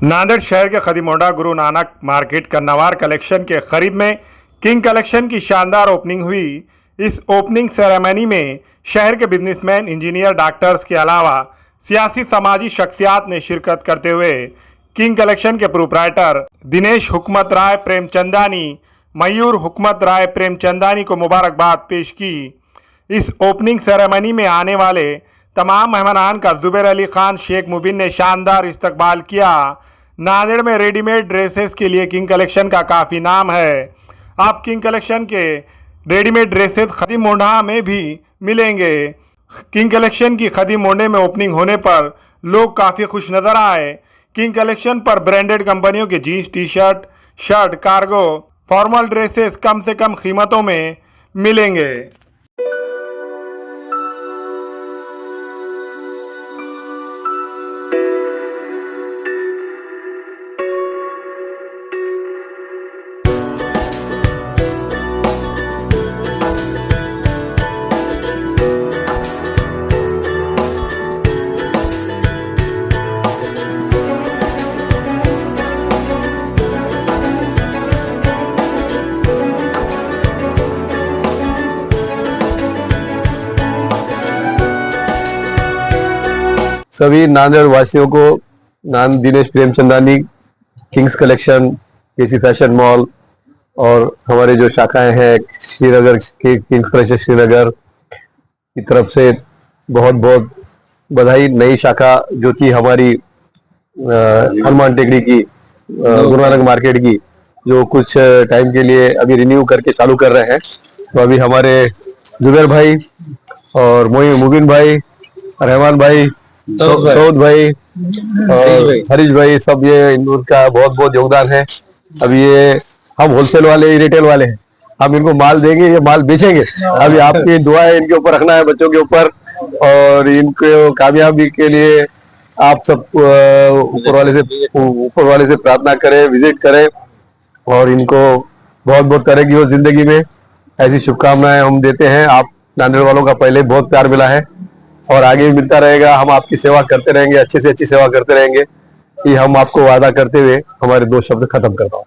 नांदेड़ शहर के खदीमोंडा Guru Nanak market कन्नावार collection के करीब में किंग कलेक्शन की शानदार ओपनिंग हुई। इस ओपनिंग सेरेमनी में शहर के बिजनेसमैन, इंजीनियर, डॉक्टर्स के अलावा सियासी समाजी शख्सियात ने शिरकत करते हुए किंग कलेक्शन के प्रोप्राइटर दिनेश हुकमत राय प्रेमचंदानी, मयूर हुकमत राय प्रेमचंदानी को मुबारकबाद पेश की। इस ओपनिंग सेरेमनी में आने वाले तमाम मेहमानान का जुबैर अली खान शेख मुबिन ने शानदार इस्तकबाल किया। नांदेड़ में रेडीमेड ड्रेसेस के लिए किंग कलेक्शन का काफ़ी नाम है। आप किंग कलेक्शन के रेडीमेड ड्रेसेस खदीमोंडा में भी मिलेंगे। किंग कलेक्शन की खदीमोंडे में ओपनिंग होने पर लोग काफ़ी खुश नज़र आए। किंग कलेक्शन पर ब्रांडेड कंपनियों के jeans, T shirt, shirt, cargo, formal dresses कम से कम कीमतों में मिलेंगे। सभी नांदेड़ वासियों को Dinesh Premchandani, Kings Collection, KC fashion mall और हमारे जो शाखाएं हैं श्रीनगर के किंग्स कलेक्शन श्रीनगर की तरफ से बहुत बहुत बधाई। नई शाखा जो थी हमारी हनुमान टेकड़ी की गुरु नानक मार्केट की, जो कुछ टाइम के लिए अभी रिन्यू करके चालू कर रहे हैं, तो अभी हमारे जुबैर भाई और मुबिन भाई, रहमान भाई, सऊद भाई और हरीश भाई, सब ये इनका बहुत बहुत योगदान है। अभी ये हम होलसेल वाले, रिटेल वाले हैं, हम इनको माल देंगे, ये माल बेचेंगे। अभी आपकी दुआएं इनके ऊपर रखना है, बच्चों के ऊपर, और इनको कामयाबी के लिए आप सब ऊपर वाले से प्रार्थना करें, विजिट करें और इनको बहुत बहुत करेगी वो जिंदगी में। ऐसी शुभकामनाएं हम देते हैं। आप नांदेड़ वालों का पहले बहुत प्यार मिला है और आगे भी मिलता रहेगा। हम आपकी सेवा करते रहेंगे, अच्छे से अच्छी सेवा करते रहेंगे। कि हम आपको वादा करते हुए हमारे दो शब्द खत्म करता हूँ।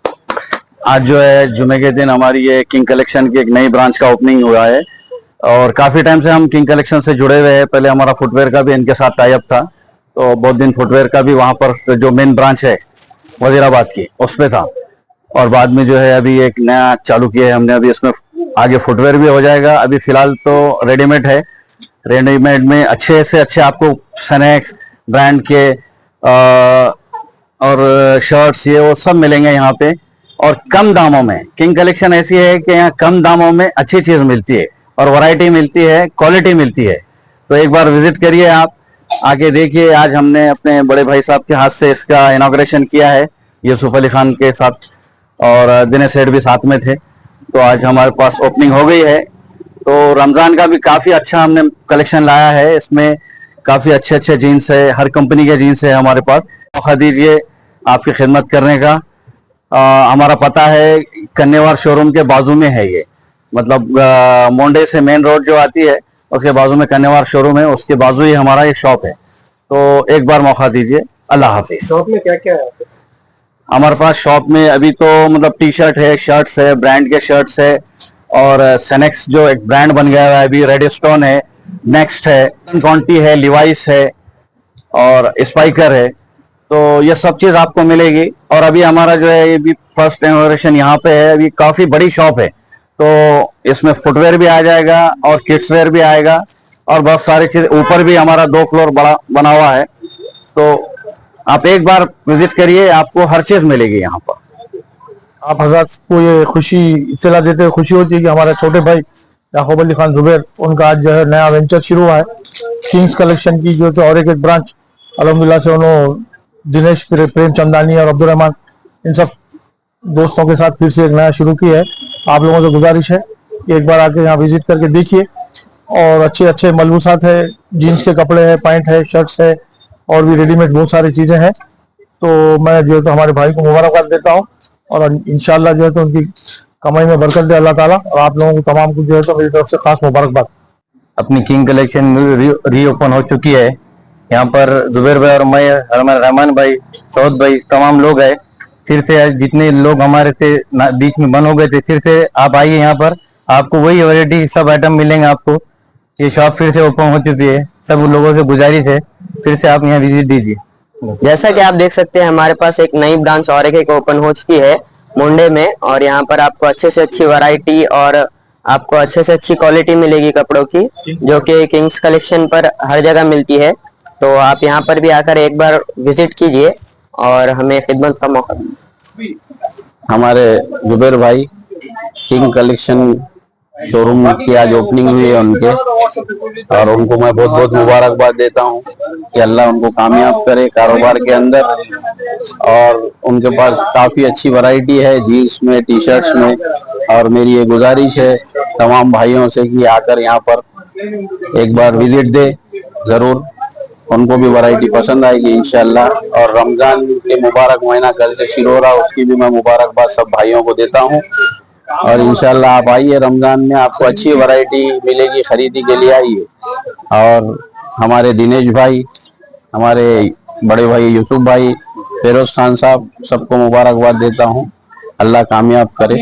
आज जो है जुमे के दिन हमारी ये किंग कलेक्शन की एक नई ब्रांच का ओपनिंग हुआ है और काफी टाइम से हम किंग कलेक्शन से जुड़े हुए हैं। पहले हमारा फुटवेयर का भी इनके साथ टाई अप था, तो बहुत दिन फुटवेयर का भी वहां पर जो मेन ब्रांच है वजीराबाद की उस पे था, और बाद में जो है अभी एक नया चालू किया है हमने। अभी इसमें आगे फुटवेयर भी हो जाएगा। अभी फिलहाल तो रेडीमेड है। रेडीमेड में अच्छे से अच्छे आपको सनेक्स ब्रांड के और शर्ट्स ये वो सब मिलेंगे यहाँ पे, और कम दामों में। किंग कलेक्शन ऐसी है कि यहाँ कम दामों में अच्छी चीज मिलती है और वैरायटी मिलती है, क्वालिटी मिलती है। तो एक बार विजिट करिए, आप आके देखिए। आज हमने अपने बड़े भाई साहब के हाथ से इसका इनॉग्रेशन किया है, यूसुफ अली खान के साथ, और दिनेश सेठ भी साथ में थे। तो आज हमारे पास ओपनिंग हो गई है। तो रमजान का भी काफी अच्छा हमने कलेक्शन लाया है। इसमें काफी अच्छे अच्छे जीन्स है, हर कंपनी के जीन्स है हमारे पास। मौका दीजिए आपकी खिदमत करने का। हमारा पता है कन्नेवार शोरूम के बाजू में है ये, मतलब मोंडे से मेन रोड जो आती है उसके बाजू में कन्नेवार शोरूम है, उसके बाजू ही हमारा ये शॉप है। तो एक बार मौका दीजिए। अल्लाह हाफिज। शॉप में क्या क्या है हमारे पास शॉप में अभी तो मतलब टी शर्ट है, शर्ट्स है, ब्रांड के शर्ट्स है, और सेनेक्स जो एक ब्रांड बन गया है अभी, रेडिस्टोन है, नेक्स्ट है, कॉन्टी है, लिवाइस है और स्पाइकर है। तो ये सब चीज आपको मिलेगी। और अभी हमारा जो है ये भी फर्स्ट इनॉग्रेशन यहाँ पे है। अभी काफी बड़ी शॉप है, तो इसमें फुटवेयर भी आ जाएगा और किड्स वेयर भी आएगा और बहुत सारी चीज। ऊपर भी हमारा 2 फ्लोर बड़ा बना हुआ है। तो आप एक बार विजिट करिए, आपको हर चीज मिलेगी यहाँ पर। आप हजरत को ये खुशी इत्तला देते हुए खुशी होती है कि हमारे छोटे भाई याकूब अली खान जुबैर, उनका आज जो है नया वेंचर शुरू हुआ है किंग्स कलेक्शन की, जो और एक ब्रांच अल्हम्दुलिल्लाह से उन्होंने दिनेश प्रेमचंदानी और अब्दुल रहमान इन सब दोस्तों के साथ फिर से एक नया शुरू किया है। आप लोगों से गुजारिश है कि एक बार आके यहाँ विजिट करके देखिए। और अच्छे अच्छे मलबूसात है, जीन्स के कपड़े हैं, पैंट है, शर्ट्स है, और भी रेडीमेड बहुत सारी चीजें हैं। तो मैं जो है तो हमारे भाई को मुबारकबाद देता हूँ और इंशाल्लाह जो है तो उनकी कमाई में बरकत दे अल्लाह ताला, और आप लोगों को तमाम को जो है तो मेरी तरफ से खास मुबारकबाद। अपनी किंग कलेक्शन रीओपन हो चुकी है। यहाँ पर जुबैर भाई और मैं, हमारे रहमान भाई, सऊद भाई, तमाम लोग हैं। फिर से आज जितने लोग हमारे थे बीच में बंद हो गए थे, फिर से आप आइए यहाँ पर, आपको वही वैरायटी सब आइटम मिलेंगे आपको। ये शॉप फिर से ओपन हो चुकी है, सब लोगों से गुजारिश है फिर से आप यहाँ विजिट दीजिए। जैसा कि आप देख सकते हैं हमारे पास एक नई ब्रांच और एक ओपन हो चुकी है मुंडे में, और यहाँ पर आपको अच्छे से अच्छी वैरायटी और आपको अच्छे से अच्छी क्वालिटी मिलेगी कपड़ों की, जो कि किंग्स कलेक्शन पर हर जगह मिलती है। तो आप यहाँ पर भी आकर एक बार विजिट कीजिए और हमें खिदमत का मौका दीजिए। हमारे जुबैर भाई किंग कलेक्शन शोरूम की आज ओपनिंग हुई है उनके, और उनको मैं बहुत बहुत मुबारकबाद देता हूँ कि अल्लाह उनको कामयाब करे कारोबार के अंदर। और उनके पास काफी अच्छी वैरायटी है जीन्स में, टी शर्ट्स में, और मेरी ये गुजारिश है तमाम भाइयों से कि आकर यहाँ पर एक बार विजिट दे, जरूर उनको भी वैरायटी पसंद आएगी इंशाल्लाह। और रमजान के मुबारक महीना कल से शुरू हो रहा, उसकी भी मैं मुबारकबाद सब भाइयों को देता हूँ। और इंशाल्लाह आप आइए, रमजान में आपको अच्छी वैरायटी मिलेगी, खरीदी के लिए आइए। और हमारे दिनेश भाई, हमारे बड़े भाई यूसुफ भाई, फेरोज खान साहब, सबको मुबारकबाद देता हूँ, अल्लाह कामयाब करे।